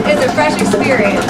is a fresh experience.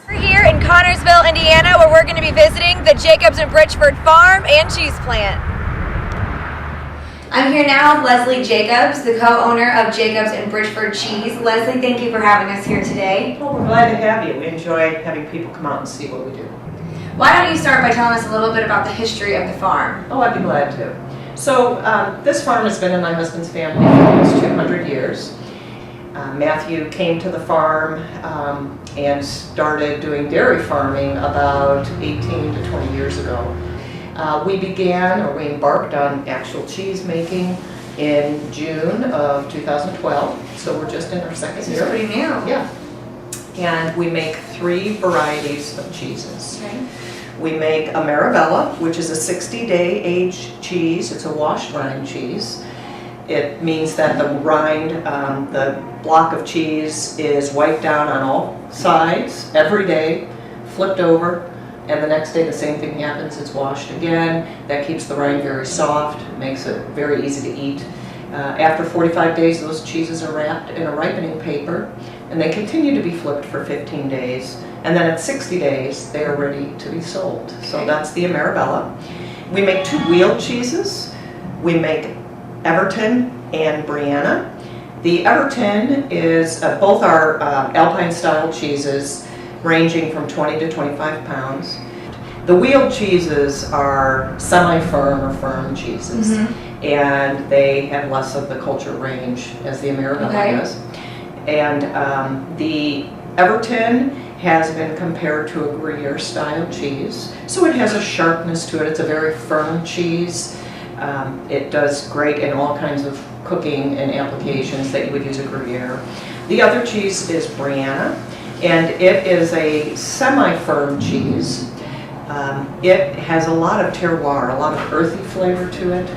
We're here in Connersville, Indiana, where we're going to be visiting the Jacobs Brichford farm and cheese plant. I'm here now with Leslie Jacobs, the co-owner of Jacobs Brichford Cheese. Leslie, thank you for having us here today. Well, we're glad to have you. We enjoy having people come out and see what we do. Why don't you start by telling us a little bit about the history of the farm? Oh, I'd be glad to. So this farm has been in my husband's family for almost 200 years. Matthew came to the farm and started doing dairy farming about 18 to 20 years ago. We embarked on actual cheese making in June of 2012, so we're just in our second year. It's pretty new. Yeah. And we make 3 varieties of cheeses. Okay. We make a Marabella, which is a 60-day aged cheese. It's a washed rind cheese. It means that the rind, the block of cheese is wiped down on all sides every day, flipped over, and the next day the same thing happens. It's washed again. That keeps the rind very soft, makes it very easy to eat. After 45 days, those cheeses are wrapped in a ripening paper, and they continue to be flipped for 15 days. And then at 60 days, they are ready to be sold. So that's the Marabella. We make 2 wheeled cheeses. We make Everton and Brianna. The Everton is both are Alpine style cheeses ranging from 20 to 25 pounds. The wheeled cheeses are semi-firm or firm cheeses, and they have less of the culture range as the Marabella does. And the Everton has been compared to a Gruyere style cheese, so it has a sharpness to it. It's a very firm cheese. It does great in all kinds of cooking and applications that you would use a Gruyere. The other cheese is Brianna, and it is a semi-firm cheese. It has a lot of terroir, a lot of earthy flavor to it.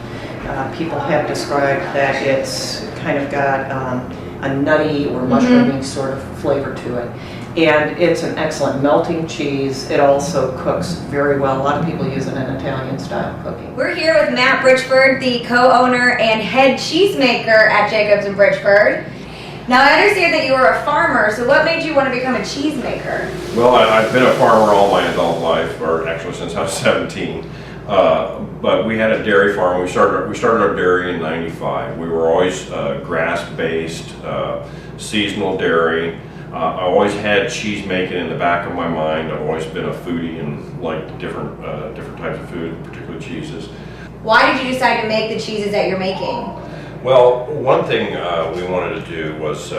People have described that it's kind of got a nutty or mushroomy sort of flavor to it. And it's an excellent melting cheese. It also cooks very well. A lot of people use it in Italian style cooking. We're here with Matt Brichford, the co-owner and head cheesemaker at Jacobs Brichford. Now I understand that you were a farmer, so what made you want to become a cheesemaker? Well, I've been a farmer all my adult life, or actually since I was 17. But we had a dairy farm. We started our dairy in '95. We were always grass-based, seasonal dairy. I always had cheese making in the back of my mind. I've always been a foodie and liked different types of food, particularly cheeses. Why did you decide to make the cheeses that you're making? Well, one thing we wanted to do was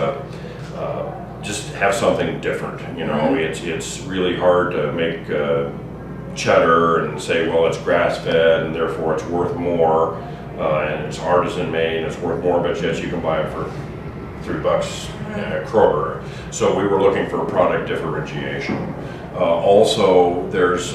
just have something different. You know, it's really hard to make cheddar and say, well, it's grass-fed and therefore it's worth more, and it's artisan made and it's worth more, but yet you can buy it for $3 at Kroger. So we were looking for product differentiation. Also, there's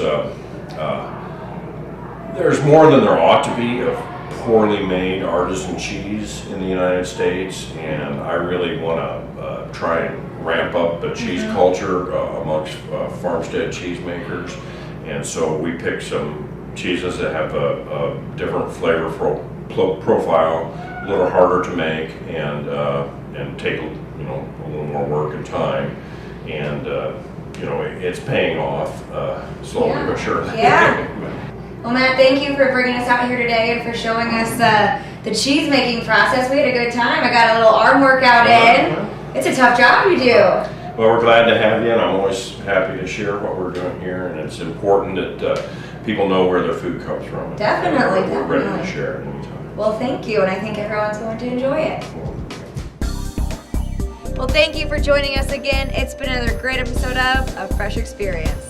more than there ought to be of poorly made artisan cheese in the United States, and I really want to try and ramp up the cheese culture amongst farmstead cheesemakers. And so we picked some cheeses that have a different flavor profile, a little harder to make, and take a little more work and time, and it's paying off slowly but surely. Yeah. Well, Matt, thank you for bringing us out here today and for showing us the cheese making process. We had a good time. I got a little arm workout in. It's a tough job you do. Well, we're glad to have you, and I'm always happy to share what we're doing here, and it's important that people know where their food comes from. Definitely, We're ready to share it anytime. Well, thank you, and I think everyone's going to enjoy it. Well, thank you for joining us again. It's been another great episode of A Fresh Experience.